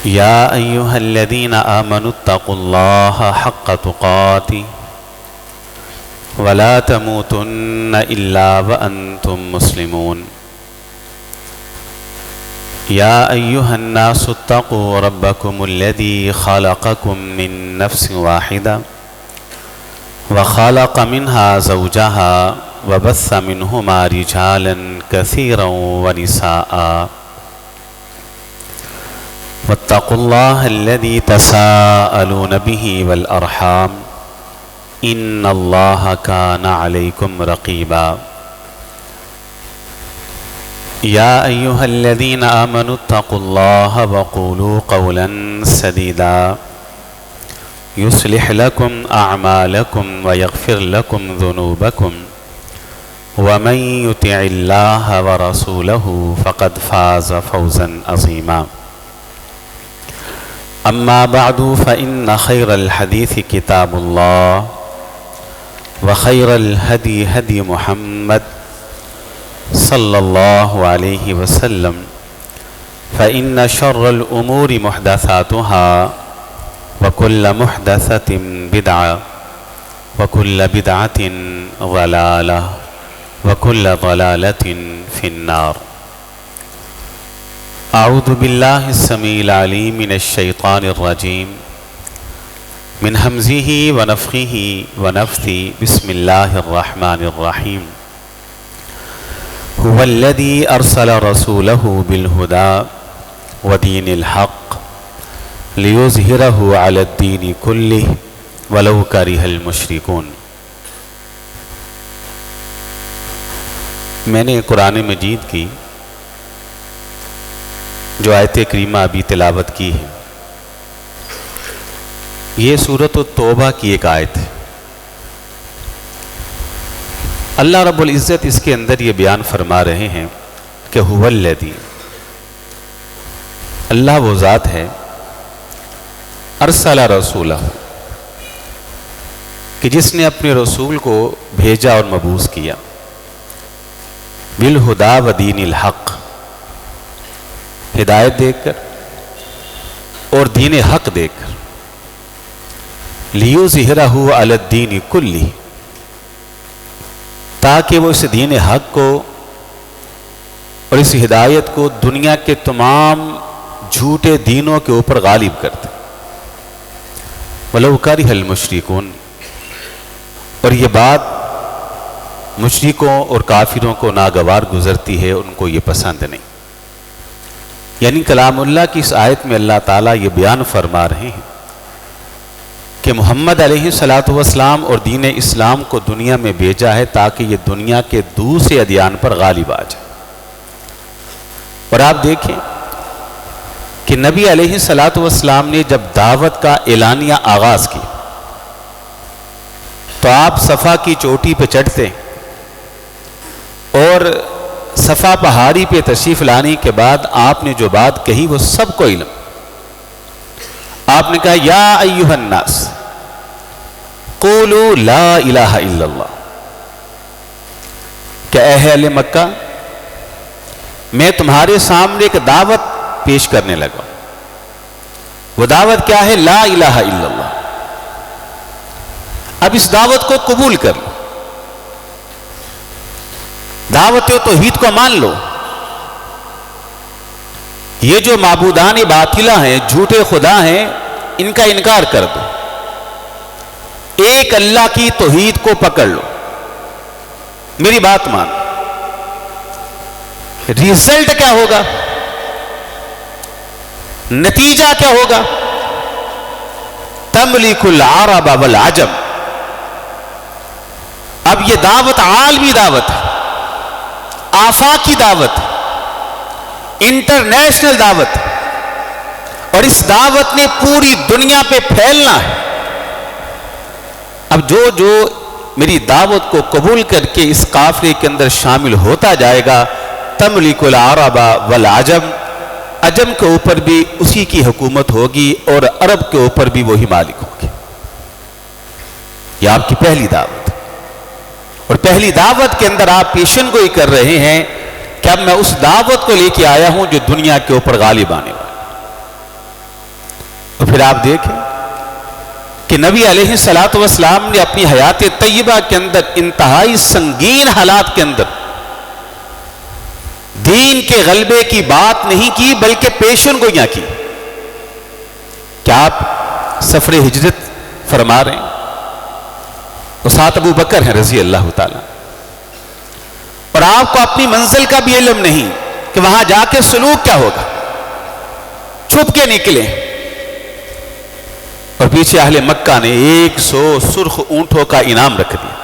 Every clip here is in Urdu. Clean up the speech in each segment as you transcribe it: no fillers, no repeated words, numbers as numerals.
يا أيها الذين آمنوا اتقوا الله حق تقاته ولا تموتن إلا وأنتم مسلمون. يا أيها الناس اتقوا ربكم الذي خلقكم من نفس واحدة وخلق منها زوجها وبث منهما رجالا كثيرا ونساء واتقوا الله الذي تساءلون به والأرحام إن الله كان عليكم رقيبا. يا أيها الذين آمنوا اتقوا الله وقولوا قولا سديدا يصلح لكم أعمالكم ويغفر لكم ذنوبكم ومن يطع الله ورسوله فقد فاز فوزا عظيما. أما بعد فإن خير الحديث كتاب الله وخير الهدي هدي محمد صلى الله عليه وسلم فإن شر الأمور محدثاتها وكل محدثة بدعة وكل بدعة ضلالة وكل ضلالة في النار. أعوذ بالله السميع العليم من الشيطان الرجيم من همزه ونفخه ونفثه. بسم الله الرحمن الرحيم. هو الذي أرسل رسوله بالهدى ودين الحق ليظهره على الدين كله ولو كره المشركون. میں نے قرآن مجید کی جو آیت کریمہ ابھی تلاوت کی ہے، یہ سورۃ التوبہ کی ایک آیت ہے. اللہ رب العزت اس کے اندر یہ بیان فرما رہے ہیں کہ هو الذی، اللہ وہ ذات ہے، ارسل رسولہ، کہ جس نے اپنے رسول کو بھیجا اور مبعوث کیا، بالہدی و دین الحق، ہدایت دے کر اور دین حق دے کر، لیظہرہ علی الدین کلہ، تاکہ وہ اس دین حق کو اور اس ہدایت کو دنیا کے تمام جھوٹے دینوں کے اوپر غالب کر دے. وَلَوْ كَرِهَ الْمُشْرِكُونَ، اور یہ بات مشرکوں اور کافروں کو ناگوار گزرتی ہے، ان کو یہ پسند نہیں. یعنی کلام اللہ کی اس آیت میں اللہ تعالیٰ یہ بیان فرما رہے ہیں کہ محمد علیہ الصلوۃ والسلام اور دین اسلام کو دنیا میں بھیجا ہے تاکہ یہ دنیا کے دوسرے ادیان پر غالب آ جائے. اور آپ دیکھیں کہ نبی علیہ الصلوۃ والسلام نے جب دعوت کا اعلانیہ آغاز کی تو آپ صفا کی چوٹی پہ چڑھتے اور صفا پہاڑی پہ تشریف لانے کے بعد آپ نے جو بات کہی وہ سب کو علم. آپ نے کہا یا ایھا الناس قولوا لا الہ الا اللہ، کہ اے اہل مکہ، میں تمہارے سامنے ایک دعوت پیش کرنے لگا. وہ دعوت کیا ہے؟ لا الہ الا اللہ. اب اس دعوت کو قبول کر لو، دعوت توحید کو مان لو. یہ جو معبودان باطلہ ہیں، جھوٹے خدا ہیں، ان کا انکار کر دو. ایک اللہ کی توحید کو پکڑ لو، میری بات مان. ریزلٹ کیا ہوگا؟ نتیجہ کیا ہوگا؟ تملک العرب والعجم. اب یہ دعوت عالمی دعوت ہے، آفاقی دعوت، انٹرنیشنل دعوت، اور اس دعوت نے پوری دنیا پہ پھیلنا ہے. اب جو میری دعوت کو قبول کر کے اس قافلے کے اندر شامل ہوتا جائے گا، تملک العرب والعجم، عجم کے اوپر بھی اسی کی حکومت ہوگی اور عرب کے اوپر بھی وہی مالک ہوگی. یہ آپ کی پہلی دعوت ہے، اور پہلی دعوت کے اندر آپ پیشن گوئی کر رہے ہیں کہ اب میں اس دعوت کو لے کے آیا ہوں جو دنیا کے اوپر غالب آنے والا. اور پھر آپ دیکھیں کہ نبی علیہ الصلوۃ والسلام نے اپنی حیات طیبہ کے اندر انتہائی سنگین حالات کے اندر دین کے غلبے کی بات نہیں کی بلکہ پیشن گوئیاں کی. کیا آپ سفر ہجرت فرما رہے ہیں اور ساتھ ابو بکر ہیں رضی اللہ تعالیٰ, اور آپ کو اپنی منزل کا بھی علم نہیں کہ وہاں جا کے سلوک کیا ہوگا, چھپ کے نکلے, اور پیچھے اہل مکہ نے 100 سرخ اونٹوں کا انعام رکھ دیا.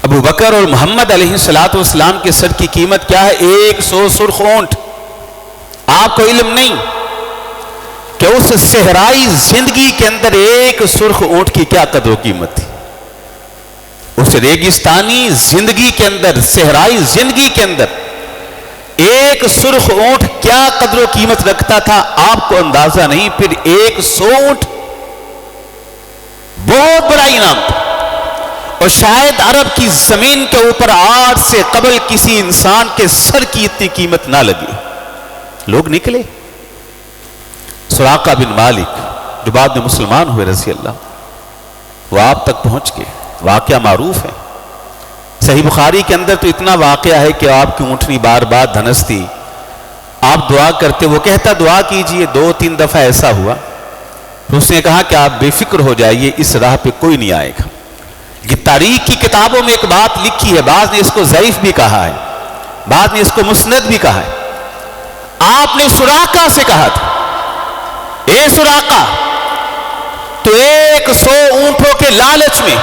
ابو بکر اور محمد علیہ الصلوۃ والسلام کے سر کی قیمت کیا ہے؟ 100 سرخ اونٹ. آپ کو علم نہیں کہ اس صحرائی زندگی کے اندر ایک سرخ اونٹ کی کیا قدر و قیمت تھی. اس ریگستانی زندگی کے اندر, صحرائی زندگی کے اندر ایک سرخ اونٹ کیا قدر و قیمت رکھتا تھا آپ کو اندازہ نہیں. پھر 100 اونٹ بہت بڑا انعام تھا, اور شاید عرب کی زمین کے اوپر آج سے قبل کسی انسان کے سر کی اتنی قیمت نہ لگی. لوگ نکلے. سراقہ بن مالک جو بعد میں مسلمان ہوئے رضی اللہ, وہ آپ تک پہنچ کے, واقعہ معروف ہے صحیح بخاری کے اندر, تو اتنا واقعہ ہے کہ آپ کی اونٹنی بار بار دھنستی, آپ دعا کرتے, وہ کہتا دعا کیجئے. 2-3 دفعہ ایسا ہوا, اس نے کہا کہ آپ بے فکر ہو جائیے, اس راہ پہ کوئی نہیں آئے گا. یہ تاریخ کی کتابوں میں ایک بات لکھی ہے, بعض نے اس کو ضعیف بھی کہا ہے, بعض نے اس کو مسند بھی کہا ہے. آپ نے سراقہ سے کہا تھا, اے سراقہ تو 100 اونٹوں کے لالچ میں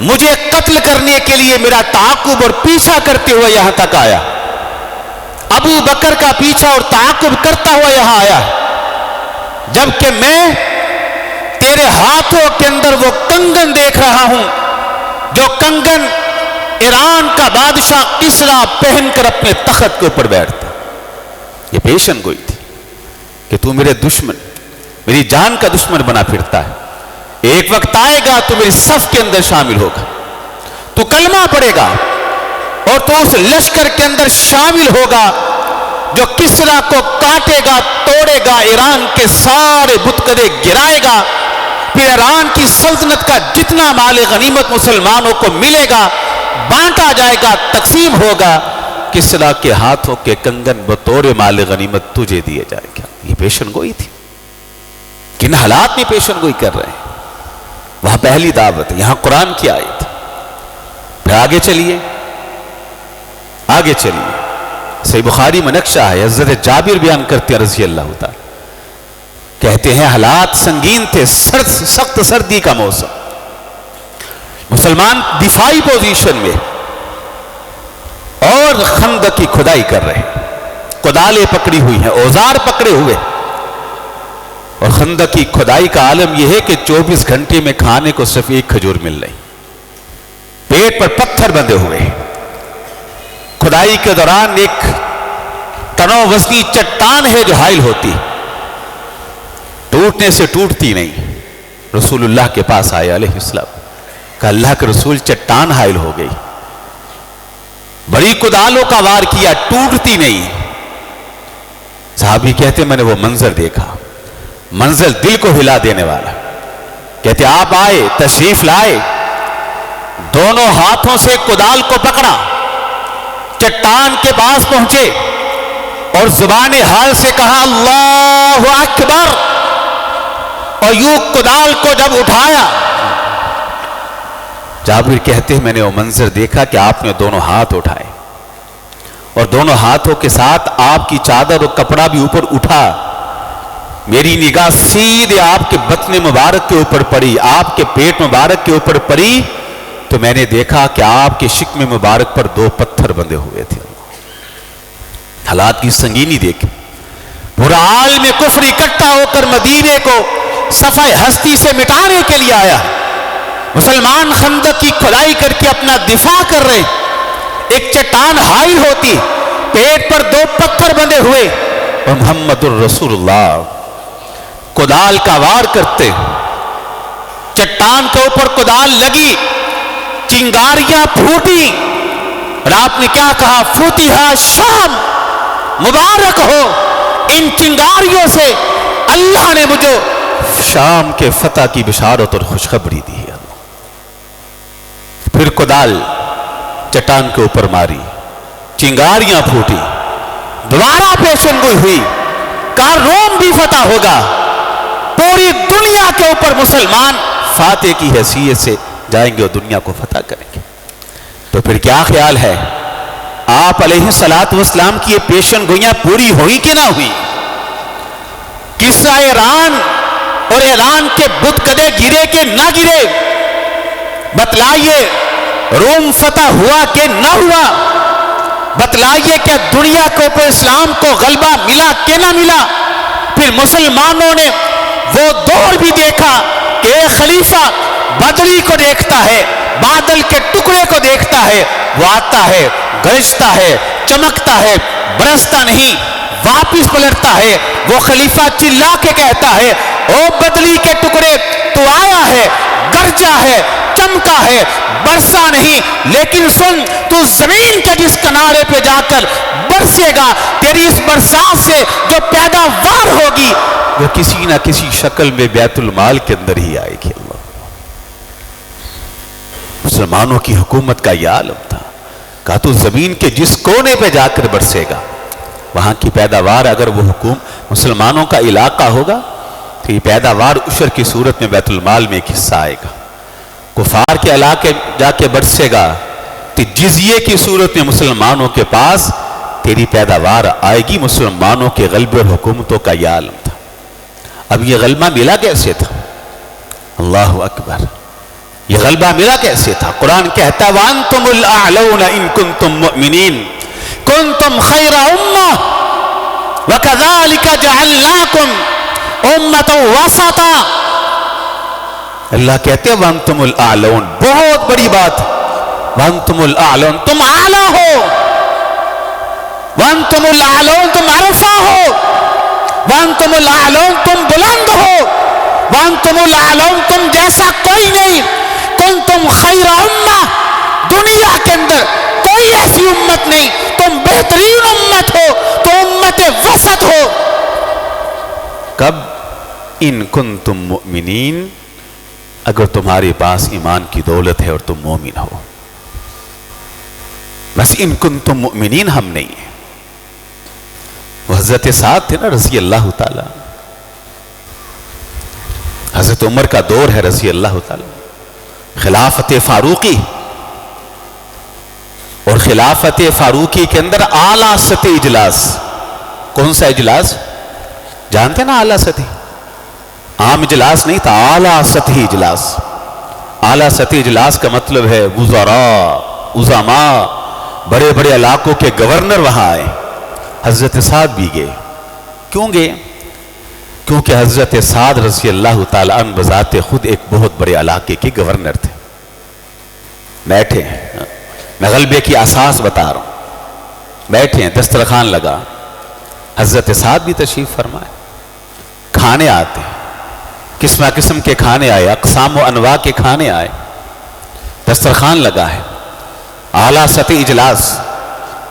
مجھے قتل کرنے کے لیے میرا تعاقب اور پیچھا کرتے ہوئے یہاں تک آیا. ابو بکر کا پیچھا اور تعاقب کرتا ہوا یہاں آیا, جبکہ میں تیرے ہاتھوں کے اندر وہ کنگن دیکھ رہا ہوں جو کنگن ایران کا بادشاہ کسریٰ پہن کر اپنے تخت کے اوپر بیٹھتا. یہ پیشن گوئی تھی کہ تو میرے دشمن, میری جان کا دشمن بنا پھرتا ہے. ایک وقت آئے گا تو میری صف کے اندر شامل ہوگا, تو کلمہ پڑھے گا اور تو اس لشکر کے اندر شامل ہوگا جو کسریٰ کو کاٹے گا, توڑے گا, ایران کے سارے بتکدے گرائے گا. پھر ایران کی سلطنت کا جتنا مال غنیمت مسلمانوں کو ملے گا بانٹا جائے گا, تقسیم ہوگا. کسریٰ کے ہاتھوں کے کنگن بطور مال غنیمت تجھے دیے جائے گا. یہ پیشن گوئی تھی. کن حالات میں پیشن گوئی کر رہے ہیں؟ وہاں پہلی دعوت, یہاں قرآن کی آیت. پھر آگے چلیے, آگے چلیے. صحیح بخاری میں نقشہ ہے, حضرت جابر بیان کرتے ہیں رضی اللہ تعالی, کہتے ہیں حالات سنگین تھے, سخت سردی کا موسم, مسلمان دفاعی پوزیشن میں اور خندق کی کھدائی کر رہے ہیں. کدالیں پکڑی ہوئی ہیں, اوزار پکڑے ہوئے, اور خندق کی کھدائی کا عالم یہ ہے کہ 24 گھنٹے میں کھانے کو صرف ایک کھجور مل رہی, پیٹ پر پتھر بندھے ہوئے. کھدائی کے دوران ایک تنو وزنی چٹان ہے جو حائل ہوتی, ٹوٹنے سے ٹوٹتی نہیں. رسول اللہ کے پاس آئے علیہ السلام, کہ اللہ کے رسول چٹان حائل ہو گئی, بڑی کدالوں کا وار کیا, ٹوٹتی نہیں. صحابی کہتے میں نے وہ منظر دیکھا, منظر دل کو ہلا دینے والا. کہتے آپ آئے, تشریف لائے, دونوں ہاتھوں سے کدال کو پکڑا, چٹان کے پاس پہنچے اور زبان حال سے کہا اللہ اکبر, اور یوں کدال کو جب اٹھایا. جابر کہتے ہیں میں نے وہ منظر دیکھا کہ آپ نے دونوں ہاتھ اٹھائے, اور دونوں ہاتھوں کے ساتھ آپ کی چادر اور کپڑا بھی اوپر اٹھا. میری نگاہ سیدھے آپ کے بطن مبارک کے اوپر پڑی, آپ کے پیٹ مبارک کے اوپر پڑی, تو میں نے دیکھا کہ آپ کے شکم مبارک پر 2 پتھر بندھے ہوئے تھے. حالات کی سنگینی دیکھیں. پورا عالم کفر اکٹھا ہو کر مدینے کو صفحہ ہستی سے مٹانے کے لیے آیا. مسلمان خندق کی کھدائی کر کے اپنا دفاع کر رہے, ایک چٹان حائل ہوتی, پیٹ پر 2 پتھر بندھے ہوئے, اور محمد الرسول اللہ کدال کا وار کرتے. چٹان کے اوپر کدال لگی, چنگاریاں پھوٹی, اور آپ نے کیا کہا؟ فتح شام, مبارک ہو ان چنگاریوں سے اللہ نے مجھے شام کے فتح کی بشارت اور خوشخبری دی ہے۔ پھر کدال چٹان کے اوپر ماری، چنگاریاں پھوٹی، دوبارہ پیشن گوئی ہوئی، کہا روم بھی فتح ہوگا، پوری دنیا کے اوپر مسلمان فاتح کی حیثیت سے جائیں گے اور دنیا کو فتح کریں گے۔ تو پھر کیا خیال ہے، آپ علیہ السلام کی یہ پیشن گوئیاں پوری ہوئی کہ نہ ہوئی؟ کسرا ایران اور ایران کے بت کدے گرے کہ نہ گرے؟ بتلائیے روم فتح ہوا کہ نہ ہوا؟ بتلائیے کہ دنیا کے اوپر اسلام کو غلبہ ملا کہ نہ ملا؟ پھر مسلمانوں نے وہ دور بھی دیکھا کہ ایک خلیفہ بدری کو دیکھتا ہے، بادل کے ٹکڑے کو دیکھتا ہے، وہ آتا ہے، گرجتا ہے، چمکتا ہے، برستا نہیں، واپس پلٹتا ہے۔ وہ خلیفہ چلا کے کہتا ہے، او بدلی کے ٹکڑے، تو آیا ہے، گرجا ہے، چمکا ہے، برسا نہیں، لیکن سن، تو زمین کے جس کنارے پہ جا کر برسے گا، تیری اس برسات سے جو پیداوار ہوگی وہ کسی نہ کسی شکل میں بیت المال کے اندر ہی آئے گی۔ اللہ، مسلمانوں کی حکومت کا یہ عالم تھا، کہا تو زمین کے جس کونے پہ جا کر برسے گا، وہاں کی پیداوار، اگر وہ مسلمانوں کا علاقہ ہوگا تو یہ پیداوار عشر کی صورت میں بیت المال میں ایک حصہ آئے گا۔ کفار کے علاقے جا کے برسے گا تو جزیے کی صورت میں مسلمانوں کے پاس تیری پیداوار آئے گی۔ مسلمانوں کے غلبے اور حکومتوں کا یہ عالم تھا۔ اب یہ غلبہ ملا کیسے تھا؟ اللہ اکبر، یہ غلبہ ملا کیسے تھا؟ قرآن کہتا ہے وَأَنْتُمُ الْأَعْلَوْنَ إِن كُنْتُم مُؤْمِنِينَ كُنْتُمْ خَيْرَ أُمَّةٍ وَكَذَلِكَ جَعَلْنَاكُمْ أُمَّةً وَسَطًا۔ اللہ کہتے ہیں وَأَنْتُمُ الْأَعْلَوْنَ، بہت بڑی بات، وَأَنْتُمُ الْأَعْلَوْنَ، تم اعلیٰ ہو، وَأَنْتُمُ الْأَعْلَوْنَ، تم عرفہ ہو، وَأَنْتُمُ الْأَعْلَوْنَ، تم بلند ہو، وَأَنْتُمُ الْأَعْلَوْنَ، تم جیسا کوئی نہیں، كُنْتُمْ خَيْرَ أُمَّةٍ، دنیا کے اندر کوئی ایسی امت نہیں، تم بہترین امت ہو، تو امت وسط ہو۔ کب؟ ان کنتم مؤمنین، اگر تمہارے پاس ایمان کی دولت ہے اور تم مومن ہو۔ بس ان کنتم مؤمنین ہم نہیں ہیں۔ وہ حضرت سعد تھے نا رضی اللہ تعالیٰ، حضرت عمر کا دور ہے رضی اللہ تعالیٰ، خلافت فاروقی، اور خلافت فاروقی کے اندر اعلیٰ سطح اجلاس، کون سا اجلاس جانتے نا؟ اعلیٰ سطح، عام اجلاس نہیں تھا، اعلیٰ سطحی اجلاس۔ اعلیٰ سطحی اجلاس کا مطلب ہے وزراء، عظماء، بڑے بڑے علاقوں کے گورنر وہاں آئے۔ حضرت سعد بھی گئے۔ کیوں گئے؟ کیونکہ حضرت سعد رضی اللہ تعالیٰ عنہ بذات خود ایک بہت بڑے علاقے کے گورنر تھے۔ بیٹھے ہیں، میں غلبے کی اساس بتا رہا ہوں، بیٹھے ہیں، دسترخوان لگا، حضرت سعد بھی تشریف فرمائے، کھانے آتے ہیں، قسم قسم کے کھانے آئے، اقسام و انواع کے کھانے آئے، دسترخوان لگا ہے، اعلیٰ سطحی اجلاس،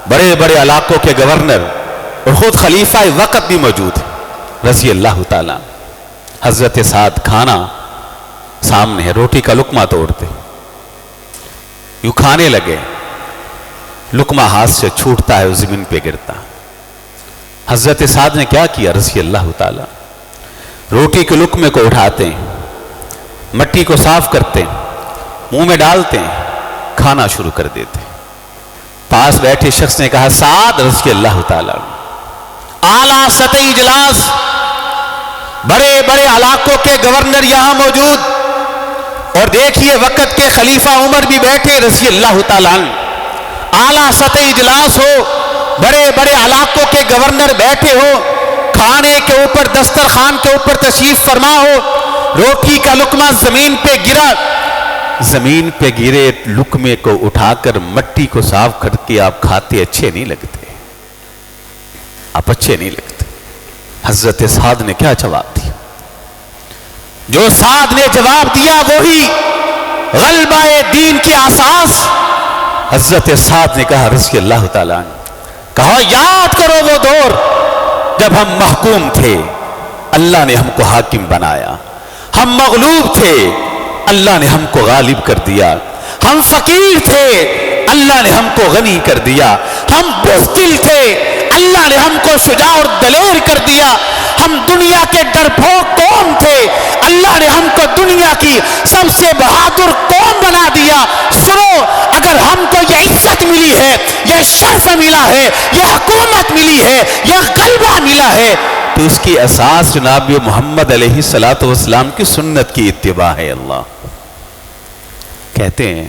بڑے بڑے علاقوں کے گورنر اور خود خلیفہ وقت بھی موجود ہے رضی اللہ تعالیٰ۔ حضرت سعد کھانا سامنے ہے، روٹی کا لقمہ توڑتے، یوں کھانے لگے، لقمہ ہاتھ سے چھوٹتا ہے، زمین پہ گرتا۔ حضرت سعد نے کیا کیا رضی اللہ تعالیٰ؟ روٹی کے لقمے کو اٹھاتے ہیں، مٹی کو صاف کرتے ہیں، منہ میں ڈالتے ہیں، کھانا شروع کر دیتے ہیں۔ پاس بیٹھے شخص نے کہا سعد رضی اللہ تعالیٰ، اعلیٰ سطحی اجلاس، بڑے بڑے علاقوں کے گورنر یہاں موجود، اور دیکھیے وقت کے خلیفہ عمر بھی بیٹھے رضی اللہ تعالیٰ عنہ، اعلیٰ سطحی اجلاس ہو، بڑے بڑے علاقوں کے گورنر بیٹھے ہو، کھانے کے اوپر دسترخوان کے اوپر تشریف فرما ہو، روٹی کا لقمہ زمین پہ گرا، زمین پہ گرے لقمے کو اٹھا کر مٹی کو صاف کر کے آپ کھاتے، اچھے نہیں لگتے، آپ اچھے نہیں لگتے۔ حضرت سعد نے کیا جواب دیا؟ جو سعد نے جواب دیا وہی غلبہ دین کی اساس۔ حضرت سعد نے کہا رضی اللہ تعالیٰ عنہ، کہا یاد کرو وہ دور جب ہم محکوم تھے، اللہ نے ہم کو حاکم بنایا. ہم مغلوب تھے, اللہ نے ہم کو غالب کر دیا. ہم فقیر تھے, اللہ نے ہم کو غنی کر دیا. ہم بزدل تھے, اللہ نے ہم کو شجاع اور دلیر کر دیا. ہم دنیا کے ڈرپوک قوم تھے, اللہ نے ہم کو دنیا کی سب سے بہادر قوم بنا دیا. سنو, اگر ہم کو یہ عزت ملی ہے, یہ شرف ملا ہے, یہ حکومت ملی ہے, یہ غلبہ ملا ہے, تو اس کی اساس جناب محمد علیہ السلام کی سنت کی اتباع ہے. اللہ کہتے ہیں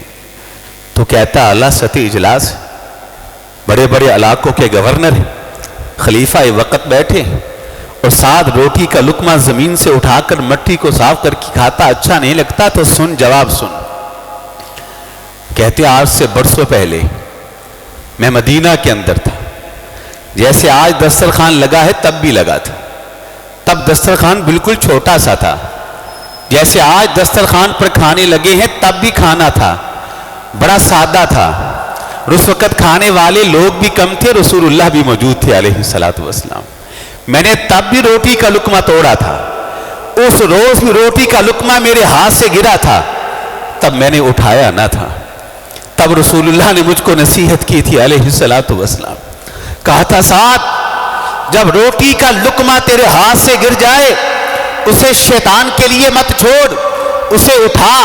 تو کہتا اعلیٰ سطحی اجلاس, بڑے بڑے علاقوں کے گورنر ہیں, خلیفہ وقت بیٹھے اور ساتھ روٹی کا لقمہ زمین سے اٹھا کر مٹی کو صاف کر کے کھاتا اچھا نہیں لگتا تو سن, جواب سن. کہتے آج سے برسوں پہلے میں مدینہ کے اندر تھا, جیسے آج دسترخوان لگا ہے تب بھی لگا تھا. تب دسترخوان بالکل چھوٹا سا تھا, جیسے آج دسترخوان پر کھانے لگے ہیں تب بھی کھانا تھا, بڑا سادہ تھا. اس وقت کھانے والے لوگ بھی کم تھے, رسول اللہ بھی موجود تھے علیہ السلام. میں نے تب بھی روٹی کا لقمہ توڑا تھا, اس روز بھی روٹی کا لقمہ میرے ہاتھ سے گرا تھا, تب میں نے اٹھایا نہ تھا. تب رسول اللہ نے مجھ کو نصیحت کی تھی علیہ السلام, کہا تھا ساتھ, جب روٹی کا لقمہ تیرے ہاتھ سے گر جائے اسے شیطان کے لیے مت چھوڑ, اسے اٹھا,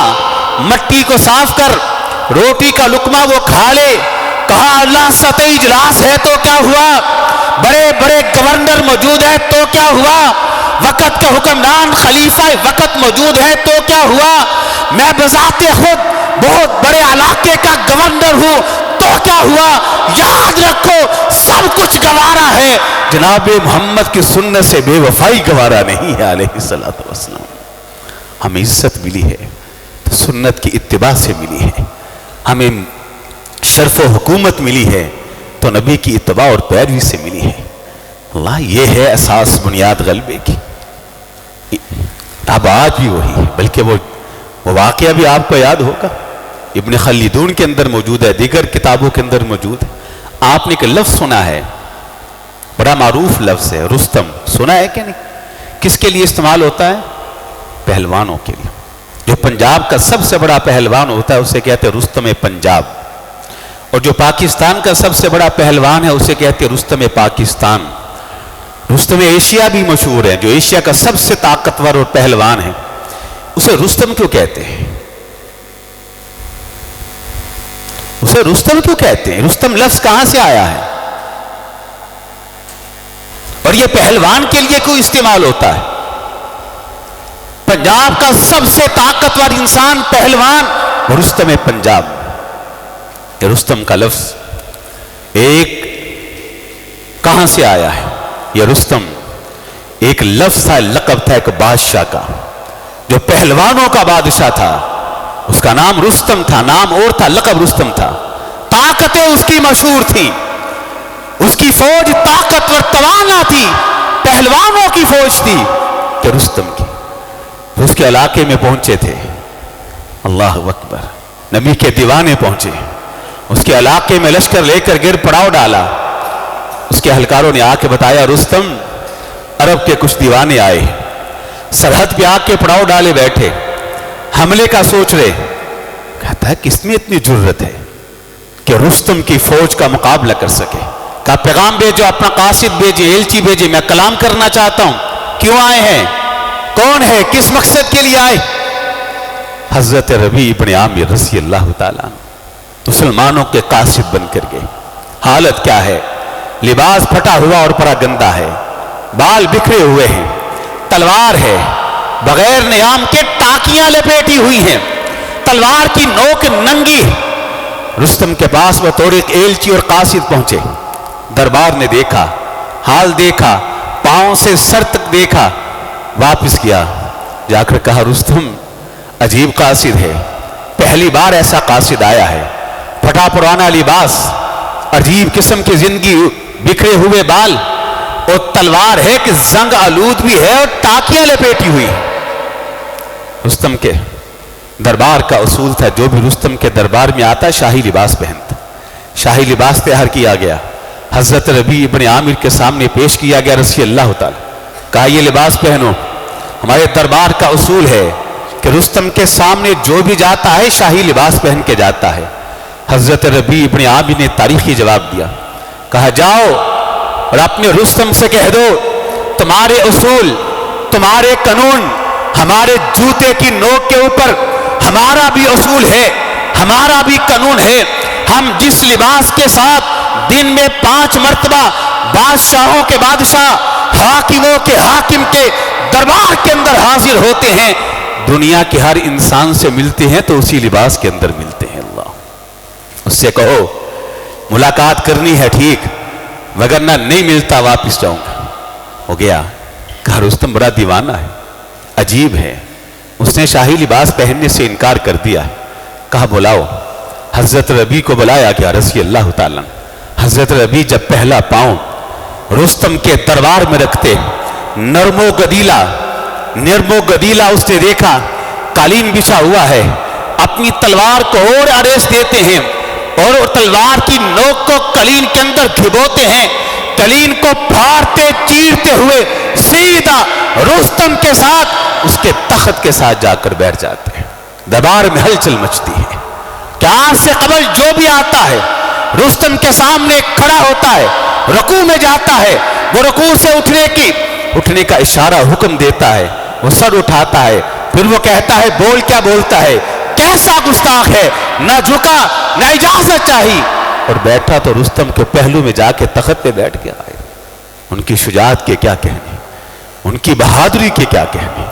مٹی کو صاف کر, روٹی کا لقمہ وہ کھا لے. کہا اللہ سطحی اجلاس ہے تو کیا ہوا, بڑے بڑے گورنر موجود ہیں تو کیا ہوا, وقت کے حکمران خلیفہ وقت موجود ہے تو کیا ہوا, میں بذات خود بہت بڑے علاقے کا گورنر ہوں تو کیا ہوا, یاد رکھو سب کچھ گوارا ہے, جناب محمد کی سنت سے بے وفائی گوارا نہیں ہے علیہ السلام. ہمیں عزت ملی ہے تو سنت کی اتباع سے ملی ہے, ہمیں شرف و حکومت ملی ہے تو نبی کی اتباع اور پیروی سے ملی ہے. اللہ یہ ہے اساس بنیاد غلبے کی. اب آج بھی وہی ہے, بلکہ وہ واقعہ بھی آپ کو یاد ہوگا, ابن خلدون کے اندر موجود ہے, دیگر کتابوں کے اندر موجود ہے. آپ نے ایک لفظ سنا ہے, بڑا معروف لفظ ہے, رستم. سنا ہے کہ نہیں؟ کس کے لیے استعمال ہوتا ہے؟ پہلوانوں کے لیے. جو پنجاب کا سب سے بڑا پہلوان ہوتا ہے اسے کہتے ہیں رستم پنجاب, اور جو پاکستان کا سب سے بڑا پہلوان ہے اسے کہتے ہیں رستم پاکستان. رستم ایشیا بھی مشہور ہے, جو ایشیا کا سب سے طاقتور اور پہلوان ہے, اسے رستم کیوں کہتے ہیں؟ اسے رستم کیوں کہتے ہیں؟ رستم لفظ کہاں سے آیا ہے, اور یہ پہلوان کے لیے کیوں استعمال ہوتا ہے؟ پنجاب کا سب سے طاقتور انسان پہلوان رستم پنجاب. یہ رستم کا لفظ ایک کہاں سے آیا ہے؟ یہ رستم ایک لفظ تھا, لقب تھا ایک بادشاہ کا, جو پہلوانوں کا بادشاہ تھا. اس کا نام رستم تھا, نام اور تھا, لقب رستم تھا. طاقتیں اس کی مشہور تھی, اس کی فوج طاقتور توانا تھی, پہلوانوں کی فوج تھی کہ رستم کی. اس کے علاقے میں پہنچے تھے, اللہ اکبر, نبی کے دیوانے پہنچے, اس کے علاقے میں لشکر لے کر گر پڑاؤ ڈالا. اس کے اہلکاروں نے آ کے بتایا رستم عرب کے کچھ دیوانے آئے, سرحد پہ آ کے پڑاؤ ڈالے بیٹھے, حملے کا سوچ رہے. کہتا ہے کس میں اتنی جرت ہے کہ رستم کی فوج کا مقابلہ کر سکے؟ کہا پیغام بھیجو, اپنا قاصد بھیجے, ایلچی بھیجے, میں کلام کرنا چاہتا ہوں. کیوں آئے ہیں, کون ہے, کس مقصد کے لیے آئے؟ حضرت ربیع ابن عامر رضی اللہ تعالیٰ مسلمانوں کے قاصد بن کر گئے. حالت کیا ہے؟ لباس پھٹا ہوا اور پرا گندا ہے, بال بکھرے ہوئے ہیں, تلوار ہے, بغیر نیام کے ٹاکیاں لپیٹی ہوئی ہیں, تلوار کی نوک ننگی. رستم کے پاس وہ تھوڑے ایلچی اور قاصد پہنچے. دربار نے دیکھا, حال دیکھا, پاؤں سے سر تک دیکھا, واپس گیا. جا کر کہا رستم عجیب قاصد ہے, پہلی بار ایسا قاصد آیا ہے, پھٹا پرانا لباس, عجیب قسم کی زندگی, بکھرے ہوئے بال, اور تلوار ہے کہ زنگ آلود بھی ہے اور ٹاکیاں لپیٹی ہوئی. رستم کے دربار کا اصول تھا, جو بھی رستم کے دربار میں آتا شاہی لباس پہنتا. شاہی لباس تیار کیا گیا, حضرت ربیع ابن عامر کے سامنے پیش کیا گیا رضی اللہ تعالی. کہا یہ لباس پہنو، ہمارے دربار کا اصول ہے کہ رستم کے سامنے جو بھی جاتا ہے شاہی لباس پہن کے جاتا ہے۔ حضرت ربیع ابن عامر نے تاریخی جواب دیا، کہا جاؤ اور اپنے رستم سے کہہ دو تمہارے اصول، تمہارے قانون ہمارے جوتے کی نوک کے اوپر ہمارا بھی اصول ہے، ہمارا بھی قانون ہے۔ ہم جس لباس کے ساتھ دن میں 5 مرتبہ بادشاہوں کے بادشاہ، حاکموں کے حاکم کے دربار کے اندر حاضر ہوتے ہیں، دنیا کے ہر انسان سے ملتے ہیں تو اسی لباس کے اندر ملتے ہیں۔ اللہ اس سے کہو ملاقات کرنی ہے ٹھیک، وگرنہ نہیں ملتا واپس جاؤں گا۔ ہو گیا۔ کہا رستم بڑا دیوانہ ہے، عجیب ہے، اس نے شاہی لباس پہننے سے انکار کر دیا ہے۔ کہا بلاؤ۔ حضرت ربیع کو بلایا گیا رضی اللہ تعالیٰ۔ حضرت ربیع جب پہلا پاؤں رستم کے دربار میں رکھتے، نرم و گدیلا اس نے دیکھا، قالین بچھا ہوا ہے، اپنی تلوار کو اور آریس دیتے ہیں اور تلوار کی نوک کو قالین کے اندر گھبوتے ہیں، قالین کو پھاڑتے چیرتے ہوئے سیدھا رستم کے ساتھ اس کے تخت کے ساتھ جا کر بیٹھ جاتے ہیں۔ دربار میں ہلچل مچتی ہے کہ آج سے قبل جو بھی آتا ہے رستم کے سامنے کھڑا ہوتا ہے، رکوع میں جاتا ہے، وہ رکوع سے اٹھنے کا اشارہ حکم دیتا ہے، وہ سر اٹھاتا ہے، پھر وہ کہتا ہے بول کیا بولتا ہے، کیسا گستاخ ہے، نہ جھکا نہ اجازت چاہی، اور بیٹھا تو رستم کے پہلو میں جا کے تخت پہ بیٹھ گیا ہے۔ ان کی شجاعت کے کیا کہنے، ان کی بہادری کے کیا کہنے۔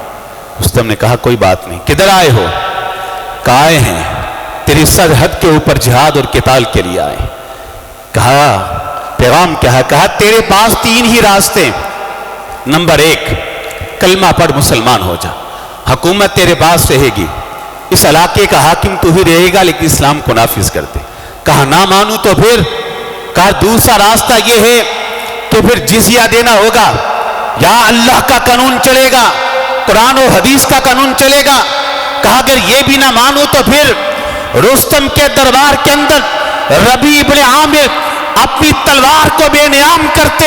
رستم نے کہا کوئی بات نہیں، کدھر آئے ہو؟ کہا آئے ہیں تیری سرحد کے اوپر جہاد اور قتال کے لیے آئے۔ کہا پیغام کیا ہے؟ کہا تیرے پاس 3 ہی راستے، نمبر 1 کلمہ پڑھ مسلمان ہو جا، حکومت تیرے پاس رہے گی، اس علاقے کا حاکم تو ہی رہے گا لیکن اسلام کو نافذ کر دے۔ کہا نہ مانوں تو پھر؟ کہا دوسرا راستہ یہ ہے کہ پھر جزیہ دینا ہوگا، یا اللہ کا قانون چلے گا، قرآن و حدیث کا قانون چلے گا۔ کہا اگر یہ بھی نہ مانوں تو پھر رستم کے دربار کے اندر ربیع ابن عامر اپنی تلوار کو بے نیام کرتے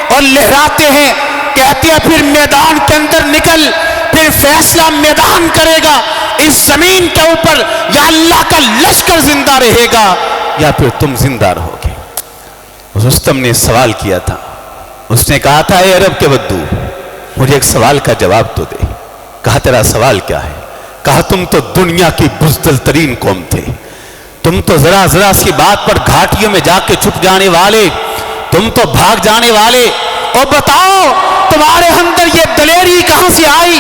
اور لہراتے ہیں، کہتے ہیں پھر میدان کے اندر نکل، پھر فیصلہ میدان کرے گا، اس زمین کے اوپر یا اللہ کا لشکر زندہ رہے گا یا پھر تم زندہ رہو گے۔ رستم نے سوال کیا تھا، اس نے کہا تھا اے عرب کے بدو مجھے ایک سوال کا جواب تو دے۔ کہا تیرا سوال کیا ہے؟ کہا تم تو دنیا کی بزدل ترین قوم تھے، تم تو ذرا سی بات پر گھاٹیوں میں جا کے چھپ جانے والے، تم تو بھاگ جانے والے، اور بتاؤ تمہارے اندر یہ دلیری کہاں سے آئی،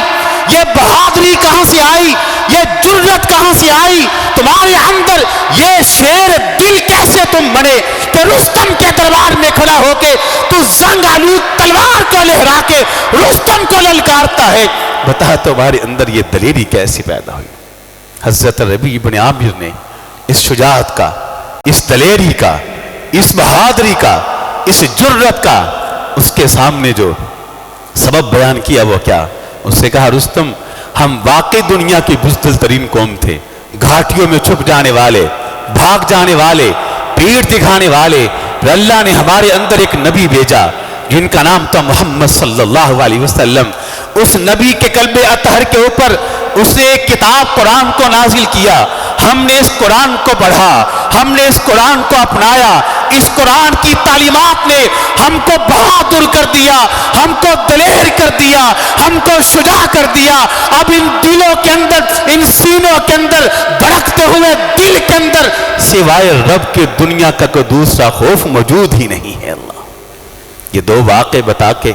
یہ بہادری کہاں سے آئی، یہ جرأت کہاں سے آئی، تمہارے اندر یہ شیر دل کیسے تم بنے کہ رستم کے دربار میں کھڑا ہو کے تو زنگ آلود تلوار کو لہرا کے رستم کو للکارتا ہے، بتا تمہارے اندر یہ دلیری کیسے پیدا ہوئی۔ حضرت ربیع ابن عامر نے اس شجاعت کا، اس دلیری کا، اس بہادری کا، اس جرأت کا اس کے سامنے جو سبب بیان کیا وہ کیا؟ اس سے کہا رستم ہم واقعی دنیا کی بزدل ترین قوم تھے، گھاٹیوں میں چھپ جانے والے، بھاگ جانے والے، پیٹ دکھانے والے، پھر اللہ نے ہمارے اندر ایک نبی بھیجا جن کا نام تھا محمد صلی اللہ علیہ وسلم۔ اس نبی کے قلب اطہر کے اوپر اس نے ایک کتاب قرآن کو نازل کیا، ہم نے اس قرآن کو پڑھا، ہم نے اس قرآن کو اپنایا، اس قرآن کی تعلیمات نے ہم کو بہادر کر دیا، ہم کو دلیر کر دیا، ہم کو شجاع کر دیا۔ اب ان دلوں کے اندر، ان سینوں کے اندر، بھڑکتے ہوئے دل کے اندر سوائے رب کے دنیا کا کوئی دوسرا خوف موجود ہی نہیں ہے۔ اللہ یہ 2 واقعے بتا کے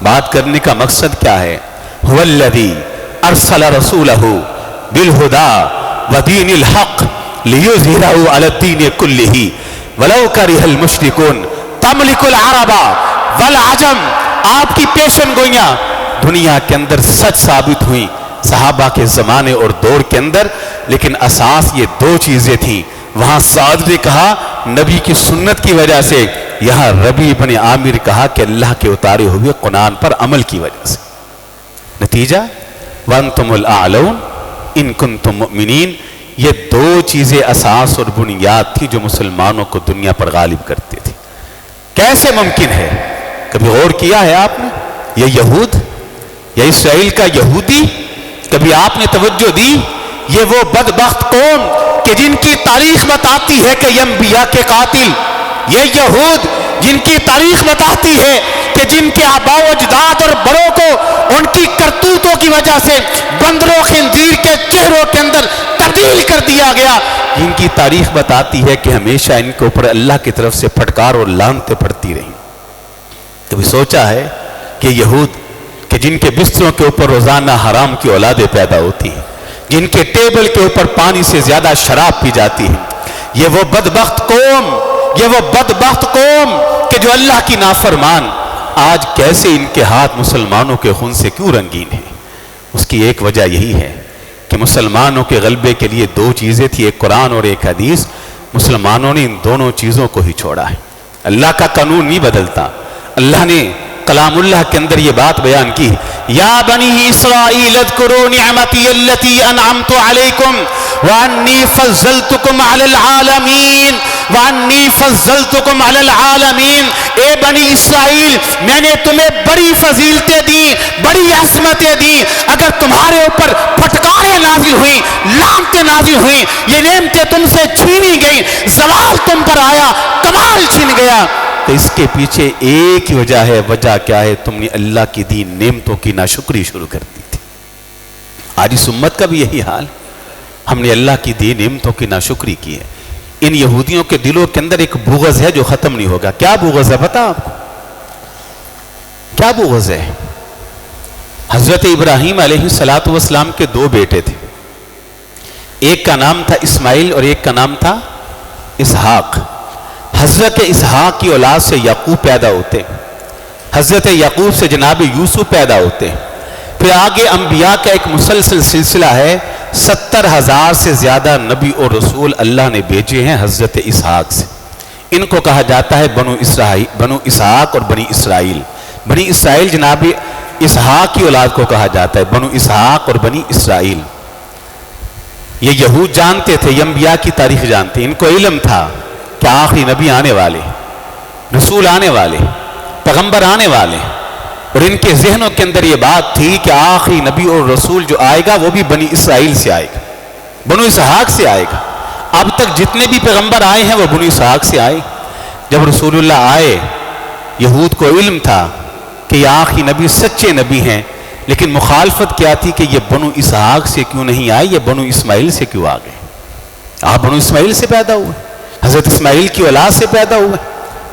بات کرنے کا مقصد کیا ہے؟ هو الذی ارسل رسولہ بالہدی ودین الحق لیظہرہ علی الدین کلہ ولو کرہ المشرکون۔ تملک العرب والعجم، آپ کی پیشن گوئیاں دنیا کے اندر سچ ثابت ہوئیں صحابہ کے زمانے اور دور کے اندر، لیکن اساس یہ 2 چیزیں تھیں۔ وہاں سعد نے کہا نبی کی سنت کی وجہ سے، یہاں ربیع بن عامر کہا کہ اللہ کے اتارے ہوئے قرآن پر عمل کی وجہ سے۔ نتیجہ وَأَنْتُمُ الْأَعْلَوْنَ إِن كُنْتُم مُؤْمِنِينَ، یہ 2 چیزیں اساس اور بنیاد تھی جو مسلمانوں کو دنیا پر غالب کرتے تھے۔ کیسے ممکن ہے؟ کبھی غور کیا ہے آپ نے؟ یہ یہود یا اسرائیل کا یہودی، کبھی آپ نے توجہ دی؟ یہ وہ بدبخت قوم کہ جن کی تاریخ بتاتی ہے کہ یہ انبیاء کے قاتل، یہ یہود جن کی تاریخ بتاتی ہے کہ جن کے آباء و اجداد اور بڑوں کو ان کی کرتوتوں کی وجہ سے بندر و خنزیر کے چہروں کے اندر تبدیل کر دیا گیا، جن کی تاریخ بتاتی ہے کہ ہمیشہ ان کے اوپر اللہ کی طرف سے پھٹکار اور لعنتیں پڑتی رہیں۔ کبھی سوچا ہے کہ یہود کہ جن کے بستروں کے اوپر روزانہ حرام کی اولادیں پیدا ہوتی ہیں، جن کے ٹیبل کے اوپر پانی سے زیادہ شراب پی جاتی ہے، یہ وہ بدبخت قوم کہ جو اللہ کی نافرمان، آج کیسے ان کے ہاتھ مسلمانوں کے خون سے کیوں رنگین ہیں؟ اس کی ایک وجہ یہی ہے کہ مسلمانوں کے غلبے کے لیے دو چیزیں تھی، ایک قرآن اور ایک حدیث۔ مسلمانوں نے ان دونوں چیزوں کو ہی چھوڑا ہے۔ اللہ کا قانون نہیں بدلتا۔ اللہ نے کلام اللہ کے اندر یہ بات بیان کی، یا بنی اسرائیل اذکروا نعمتی التی انعمت علیکم وانی فضلتکم علی العالمین وانی فضلتکم علی العالمین۔ اے بنی اسرائیل، میں نے تمہیں بڑی فضیلتیں دی، بڑی عظمتیں دی۔ اگر تمہارے اوپر پھٹکاریں نازل ہوئیں، لعنتیں نازل ہوئیں، یہ نعمتیں تم سے چھینی گئیں، زوال تم پر آیا، کمال چھن گیا، تو اس کے پیچھے ایک ہی وجہ ہے۔ وجہ کیا ہے؟ تم نے اللہ کی دی نعمتوں کی ناشکری شروع کر دی تھی۔ آج اس امت کا بھی یہی حال، ہم نے اللہ کی دی نعمتوں کی ناشکری کی ہے۔ ان یہودیوں کے دلوں کے اندر ایک بغض ہے جو ختم نہیں ہوگا۔ کیا بغض ہے پتا آپ کو؟ کیا بغض ہے؟ حضرت ابراہیم علیہ السلام کے دو بیٹے تھے، ایک کا نام تھا اسماعیل اور ایک کا نام تھا اسحاق۔ حضرت اسحاق کی اولاد سے یعقوب پیدا ہوتے، حضرت یعقوب سے جناب یوسف پیدا ہوتے، پھر آگے انبیاء کا ایک مسلسل سلسلہ ہے۔ 70,000 سے زیادہ نبی اور رسول اللہ نے بھیجے ہیں حضرت اسحاق سے۔ ان کو کہا جاتا ہے بنو اسحاق اور بنی اسرائیل۔ بنی اسرائیل جناب اسحاق کی اولاد کو کہا جاتا ہے، بنو اسحاق اور بنی اسرائیل۔ یہ یہود جانتے تھے، یہ انبیاء کی تاریخ جانتے، ان کو علم تھا کہ آخری نبی آنے والے، رسول آنے والے، پیغمبر آنے والے، اور ان کے ذہنوں کے اندر یہ بات تھی کہ آخری نبی اور رسول جو آئے گا وہ بھی بنی اسرائیل سے آئے گا، بنو اسحاق سے آئے گا۔ اب تک جتنے بھی پیغمبر آئے ہیں وہ بنو اسحاق سے آئے۔ جب رسول اللہ آئے، یہود کو علم تھا کہ یہ آخری نبی سچے نبی ہیں، لیکن مخالفت کیا تھی کہ یہ بنو اسحاق سے کیوں نہیں آئے، یہ بنو اسماعیل سے کیوں آ گئے؟ آپ بنو اسماعیل سے پیدا ہوئے، حضرت اسماعیل کی اولاد سے پیدا ہوئے،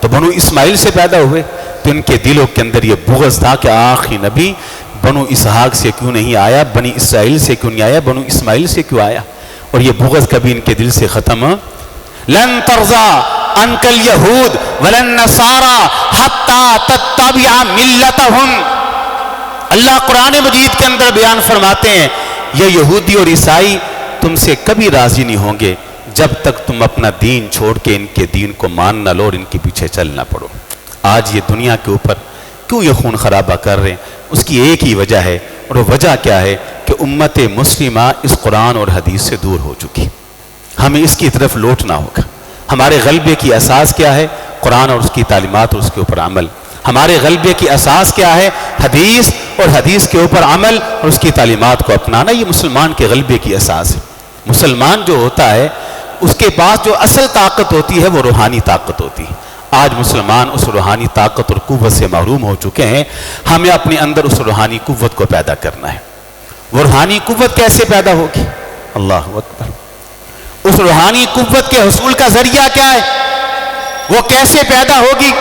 تو بنو اسماعیل سے پیدا ہوئے، تو ان کے دلوں کے اندر یہ بغض تھا کہ آخری نبی بنو اسحاق سے کیوں نہیں آیا، بنی اسرائیل سے کیوں نہیں آیا، بنو اسماعیل سے کیوں آیا؟ اور یہ بغض کبھی ان کے دل سے ختم لن ترضى عنك اليهود ولا النصارى حتى تتبع ملتهم۔ اللہ قرآن مجید کے اندر بیان فرماتے ہیں یہ یہودی اور عیسائی تم سے کبھی راضی نہیں ہوں گے جب تک تم اپنا دین چھوڑ کے ان کے دین کو مان نہ لو اور ان کے پیچھے چل نہ پڑو۔ آج یہ دنیا کے اوپر کیوں یہ خون خرابہ کر رہے ہیں؟ اس کی ایک ہی وجہ ہے، اور وہ وجہ کیا ہے کہ امت مسلمہ اس قرآن اور حدیث سے دور ہو چکی۔ ہمیں اس کی طرف لوٹنا ہوگا۔ ہمارے غلبے کی اساس کیا ہے؟ قرآن اور اس کی تعلیمات اور اس کے اوپر عمل۔ ہمارے غلبے کی اساس کیا ہے؟ حدیث اور حدیث کے اوپر عمل اور اس کی تعلیمات کو اپنانا۔ یہ مسلمان کے غلبے کی اساس ہے۔ مسلمان جو ہوتا ہے اس کے پاس جو اصل طاقت ہوتی ہے وہ روحانی طاقت ہوتی ہے۔ آج مسلمان اس روحانی طاقت اور قوت سے محروم ہو چکے ہیں۔ ہمیں اپنے اندر اس روحانی قوت کو پیدا کرنا ہے۔ وہ روحانی قوت کیسے پیدا ہوگی؟ اللہ اکبر۔ اس روحانی قوت کے حصول کا ذریعہ کیا ہے؟ وہ کیسے پیدا ہوگی؟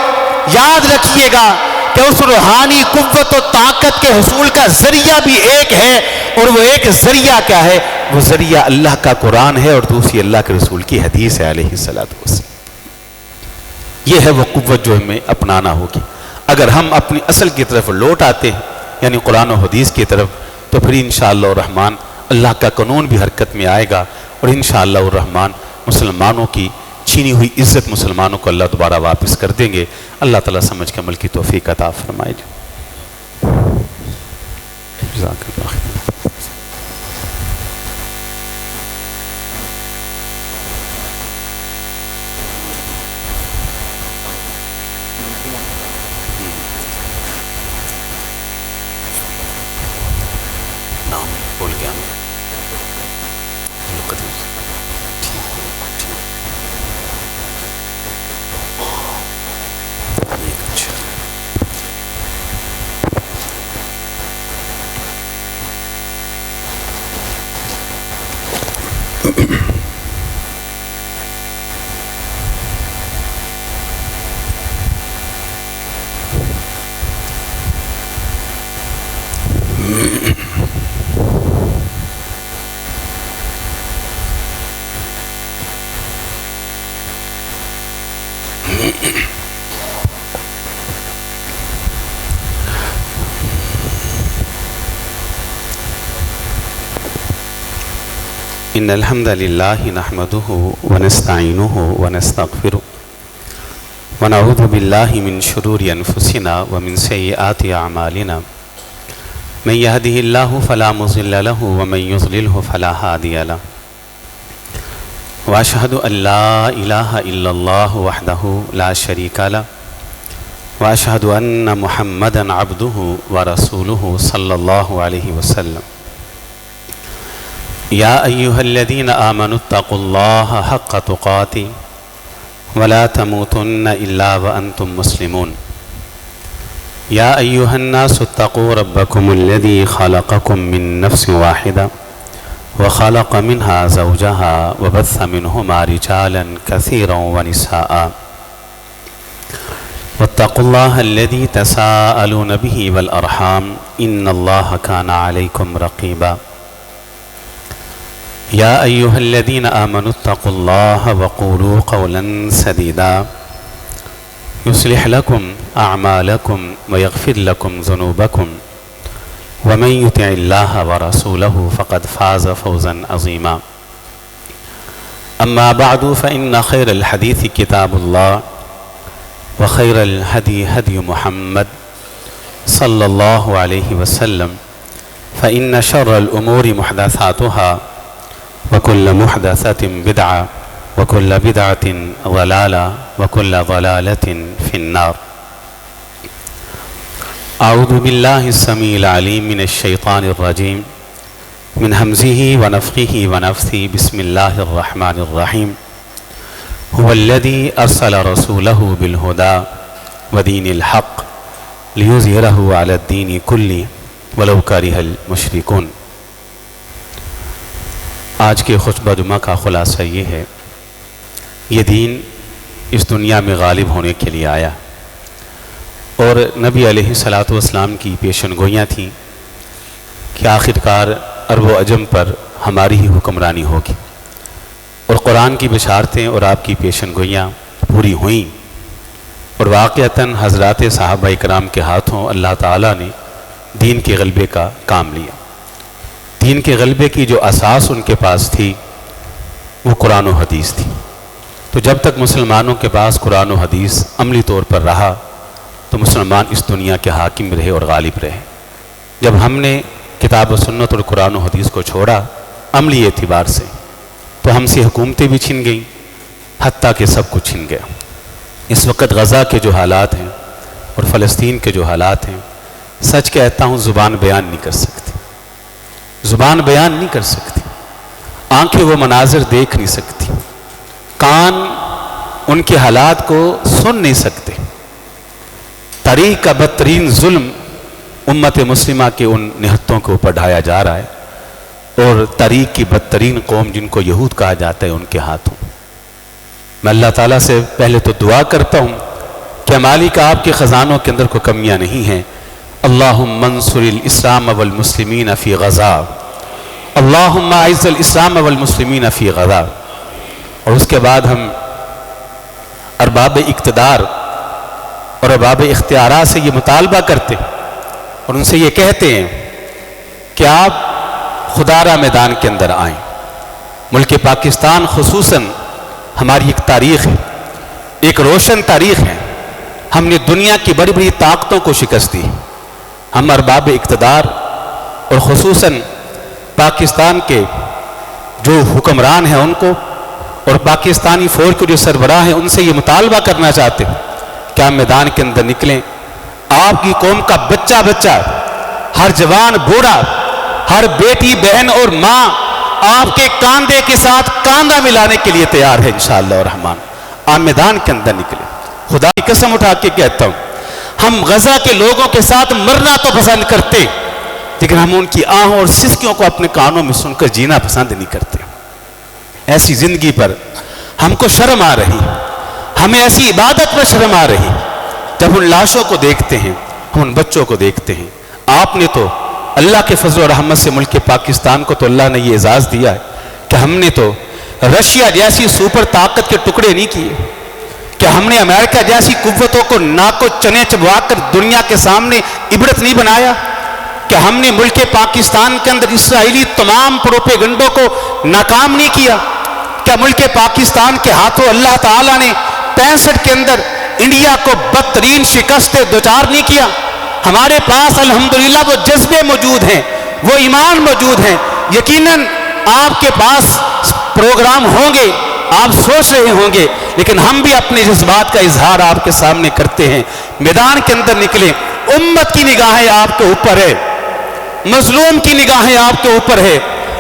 یاد رکھیے گا کہ اس روحانی قوت و طاقت کے حصول کا ذریعہ بھی ایک ہے، اور وہ ایک ذریعہ کیا ہے؟ وہ ذریعہ اللہ کا قرآن ہے اور دوسری اللہ کے رسول کی حدیث ہے علیہ السلام۔ یہ ہے وہ قوت جو ہمیں اپنانا ہوگی۔ اگر ہم اپنی اصل کی طرف لوٹ آتے ہیں یعنی قرآن و حدیث کی طرف، تو پھر انشاءاللہ الرحمن اللہ کا قانون بھی حرکت میں آئے گا، اور انشاءاللہ الرحمن مسلمانوں کی چھینی ہوئی عزت مسلمانوں کو اللہ دوبارہ واپس کر دیں گے۔ اللہ تعالیٰ سمجھ کے عمل کی توفیق عطا فرمائے۔ جزاک اللہ خیر۔ گیا إن الحمد لله نحمده ونستعينه ونستغفره ونعوذ بالله من شرور أنفسنا ومن سيئات أعمالنا من يهده الله فلا مضل له ومن يضلله فلا هادي له وأشهد أن لا إله إلا الله وحده لا شريك له وأشهد أن محمدا عبده ورسوله صلى الله عليه وسلم يا أيها الذين آمنوا اتقوا الله حق تقاته ولا تموتن إلا وأنتم مسلمون يا أيها الناس اتقوا ربكم الذي خلقكم من نفس واحدة وخلق منها زوجها وبث منهما رجالا كثيرا ونساء واتقوا الله الذي تساءلون به والأرحام إن الله كان عليكم رقيبا يا أيها الذين آمنوا اتقوا الله وقولوا قولا سديدا يصلح لكم أعمالكم ويغفر لكم ذنوبكم ومن يطع الله ورسوله فقد فاز فوزا عظيما أما بعد فإن خير الحديث كتاب الله وخير الهدي هدي محمد صلى الله عليه وسلم فإن شر الأمور محدثاتها وكل محدثة بدعة وكل بدعة ضلالة وكل ضلالة في النار أعوذ بالله السميع العليم من الشيطان الرجيم من همزه ونفخه ونفثه بسم الله الرحمن الرحيم هو الذي أرسل رسوله بالهدى ودين الحق ليظهره على الدين كله ولو كره المشركون۔ آج کے خطبہ جمعہ کا خلاصہ یہ ہے، یہ دین اس دنیا میں غالب ہونے کے لیے آیا اور نبی علیہ الصلاۃ والسلام کی پیشن گوئیاں تھیں کہ آخرکار عرب و عجم پر ہماری ہی حکمرانی ہوگی، اور قرآن کی بشارتیں اور آپ کی پیشن گوئیاں پوری ہوئیں، اور واقعتاً حضرات صحابہ اکرام کے ہاتھوں اللہ تعالیٰ نے دین کے غلبے کا کام لیا۔ دین کے غلبے کی جو اساس ان کے پاس تھی وہ قرآن و حدیث تھی۔ تو جب تک مسلمانوں کے پاس قرآن و حدیث عملی طور پر رہا تو مسلمان اس دنیا کے حاکم رہے اور غالب رہے۔ جب ہم نے کتاب و سنت اور قرآن و حدیث کو چھوڑا عملی اعتبار سے تو ہم سے حکومتیں بھی چھن گئیں، حتیٰ کہ سب کچھ چھن گیا۔ اس وقت غزہ کے جو حالات ہیں اور فلسطین کے جو حالات ہیں، سچ کہتا ہوں زبان بیان نہیں کر سکتی، زبان بیان نہیں کر سکتی، آنکھیں وہ مناظر دیکھ نہیں سکتی، کان ان کے حالات کو سن نہیں سکتے۔ تاریخ کا بدترین ظلم امت مسلمہ کے ان نہتوں کے اوپر ڈھایا جا رہا ہے، اور تاریخ کی بدترین قوم جن کو یہود کہا جاتا ہے ان کے ہاتھوں۔ میں اللہ تعالیٰ سے پہلے تو دعا کرتا ہوں کہ مالک آپ کے خزانوں کے اندر کوئی کمیاں نہیں ہیں۔ اللہم انصر الاسلام والمسلمین فی غزہ، اللہم اعز الاسلام والمسلمین فی غزہ۔ اور اس کے بعد ہم ارباب اقتدار اور ارباب اختیارات سے یہ مطالبہ کرتے اور ان سے یہ کہتے ہیں کہ آپ خدارہ میدان کے اندر آئیں۔ ملک پاکستان خصوصاً ہماری ایک تاریخ ہے، ایک روشن تاریخ ہے۔ ہم نے دنیا کی بڑی بڑی طاقتوں کو شکست دی۔ ہم ارباب اقتدار اور خصوصاً پاکستان کے جو حکمران ہیں ان کو اور پاکستانی فوج کے جو سربراہ ہیں ان سے یہ مطالبہ کرنا چاہتے ہیں کہ آپ میدان کے اندر نکلیں۔ آپ کی قوم کا بچہ بچہ، ہر جوان بوڑھا، ہر بیٹی بہن اور ماں آپ کے کاندھے کے ساتھ کاندھا ملانے کے لیے تیار ہے انشاءاللہ الرحمن۔ آپ میدان کے اندر نکلے، خدا کی قسم اٹھا کے کہتا ہوں، ہم غزہ کے لوگوں کے ساتھ مرنا تو پسند کرتے، لیکن ہم ان کی آہوں اور سسکیوں کو اپنے کانوں میں سن کر جینا پسند نہیں کرتے۔ ایسی زندگی پر ہم کو شرم آ رہی، ہمیں ایسی عبادت پر شرم آ رہی جب ان لاشوں کو دیکھتے ہیں، ہم ان بچوں کو دیکھتے ہیں۔ آپ نے تو اللہ کے فضل و رحمت سے ملک پاکستان کو تو اللہ نے یہ اعزاز دیا ہے کہ ہم نے تو رشیا جیسی سپر طاقت کے ٹکڑے نہیں کیے، کہ ہم نے امریکہ جیسی قوتوں کو ناک و چنے چبوا کر دنیا کے سامنے عبرت نہیں بنایا، کہ ہم نے ملک پاکستان کے اندر اسرائیلی تمام پروپیگنڈوں کو ناکام نہیں کیا، کیا ملک پاکستان کے ہاتھوں اللہ تعالیٰ نے 65 کے اندر انڈیا کو بدترین شکست دوچار نہیں کیا؟ ہمارے پاس الحمدللہ وہ جذبے موجود ہیں، وہ ایمان موجود ہیں۔ یقیناً آپ کے پاس پروگرام ہوں گے، آپ سوچ رہے ہوں گے، لیکن ہم بھی اپنے جذبات کا اظہار آپ کے سامنے کرتے ہیں۔ میدان کے اندر نکلیں، امت کی نگاہیں آپ کے اوپر ہے، مظلوم کی نگاہیں آپ کے اوپر ہے۔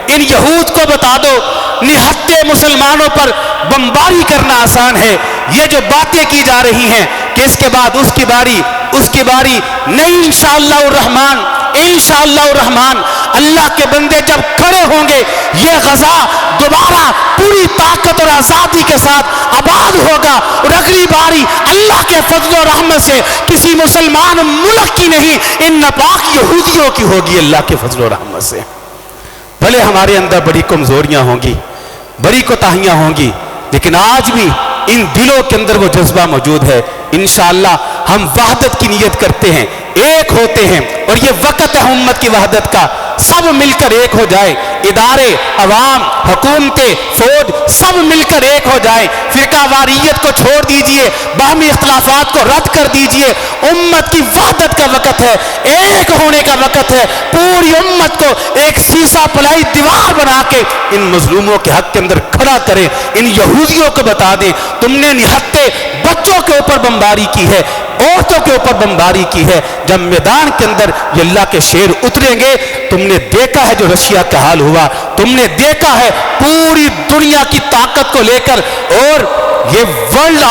ان یہود کو بتا دو، نہتے مسلمانوں پر بمباری کرنا آسان ہے۔ یہ جو باتیں کی جا رہی ہیں کہ اس کے بعد اس کی باری نہیں، انشاءاللہ الرحمن، انشاءاللہ الرحمن اللہ کے بندے جب کھڑے ہوں گے، یہ غزہ دوبارہ پوری طاقت اور آزادی کے ساتھ آباد ہوگا، اور اگلی باری اللہ کے فضل و رحمت سے کسی مسلمان ملک کی نہیں، ان ناپاک یہودیوں کی ہوگی اللہ کے فضل و رحمت سے۔ بھلے ہمارے اندر بڑی کمزوریاں ہوں گی، بڑی کوتاہیاں ہوں گی، لیکن آج بھی ان دلوں کے اندر وہ جذبہ موجود ہے۔ انشاءاللہ ہم وحدت کی نیت کرتے ہیں، ایک ہوتے ہیں، اور یہ وقت ہے امت کی وحدت کا۔ سب مل کر ایک ہو جائے، ادارے، عوام، حکومتیں، فوج، سب مل کر ایک ہو جائے۔ فرقہ واریت کو چھوڑ دیجئے، باہمی اختلافات کو رد کر دیجئے۔ امت کی وحدت کا وقت ہے، ایک ہونے کا وقت ہے۔ پوری امت کو ایک سیسا پلائی دیوار بنا کے ان مظلوموں کے حق کے اندر کھڑا کریں۔ ان یہودیوں کو بتا دیں، تم نے نہتے بچوں کے اوپر بمباری کی ہے، عورتوں کے اوپر بمباری کی ہے۔ جب میدان کے اندر یہ اللہ کے شیر اتریں گے، تم نے دیکھا ہے جو رشیا کا حال ہوا، تم نے دیکھا ہے پوری دنیا کی طاقت کو لے کر، اور یہ ورلڈ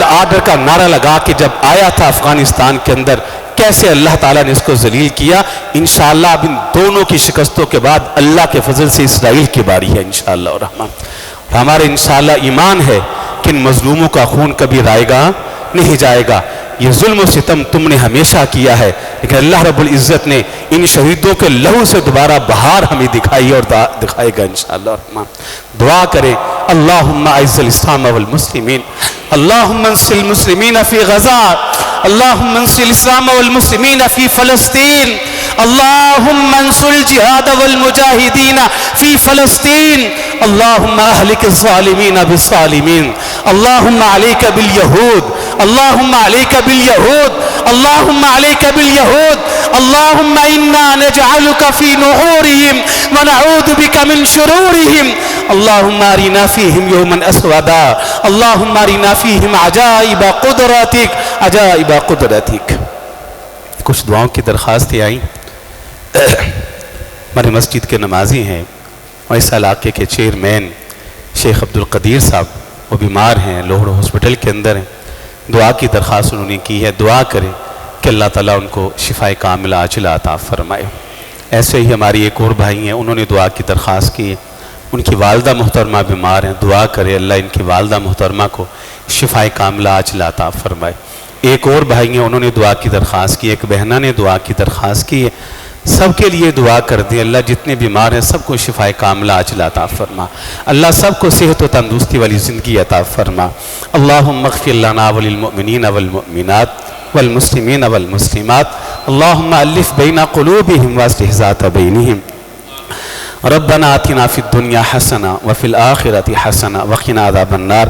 آرڈر کا نعرہ لگا کے جب آیا تھا افغانستان کے اندر، کیسے اللہ تعالیٰ نے اس کو ذلیل کیا۔ انشاءاللہ اب ان دونوں کی شکستوں کے بعد اللہ کے فضل سے اسرائیل کی باری ہے انشاءاللہ الرحمن۔ ہمارے انشاءاللہ ایمان ہے کہ ان مظلوموں کا خون کبھی رائے گا نہیں جائے گا۔ یہ ظلم و ستم تم نے ہمیشہ کیا ہے، لیکن اللہ رب العزت نے ان شہیدوں کے لہو سے دوبارہ بہار ہمیں دکھائی اور دکھائے گا انشاءاللہ الرحمن۔ دعا کریں، اللہم اعز الاسلام والمسلمین، اللہم انصر المسلمین فی غزہ، اللہم انصر الاسلام والمسلمین فی فلسطین، اللہم انصر الجہاد والمجاہدین فی فلسطین، اللہم اہلک الظالمین بالظالمین، اللہم علیک بالیہود، اللہم علیک بالیہود، اللہم علیک بالیہود، اللہم انا نجعلک فی نحورہم ونعوذ بک من شرورہم، اللہم ارنا فیہم یوما اسودا، اللہم ارنا فیہم عجائب قدرتک، عجائب قدرتک۔ کچھ دعاؤں کی درخواستیں آئیں۔ ہمارے مسجد کے نمازی ہیں اور اس علاقے کے چیئرمین شیخ عبدالقدیر صاحب، وہ بیمار ہیں، لاہور ہاسپٹل کے اندر ہیں۔ دعا کی درخواست انہوں نے کی ہے، دعا کریں کہ اللہ تعالیٰ ان کو شفاء کاملہ عاجلہ عطا فرمائے۔ ایسے ہی ہماری ایک اور بھائی ہیں، انہوں نے دعا کی درخواست کی ہے، ان کی والدہ محترمہ بیمار ہیں، دعا کرے اللہ ان کی والدہ محترمہ کو شفاء کاملہ عاجلہ عطا فرمائے۔ ایک اور بھائی ہیں، انہوں نے دعا کی درخواست کی، ایک بہنہ نے دعا کی درخواست کی ہے۔ سب کے لیے دعا کر دیں، اللہ جتنے بیمار ہیں سب کو شفاء کاملہ عاجلہ عطا فرما، اللہ سب کو صحت و تندرستی والی زندگی عطا فرما۔ اللہم اغفر لنا وللمؤمنین والمؤمنات والمسلمین والمسلمات، اللہم الف بین قلوبہم واصلح ذات بینہم، ربنا آتنا فی الدنیا حسنہ وفی الآخرۃ حسنہ وقنا عذاب النار۔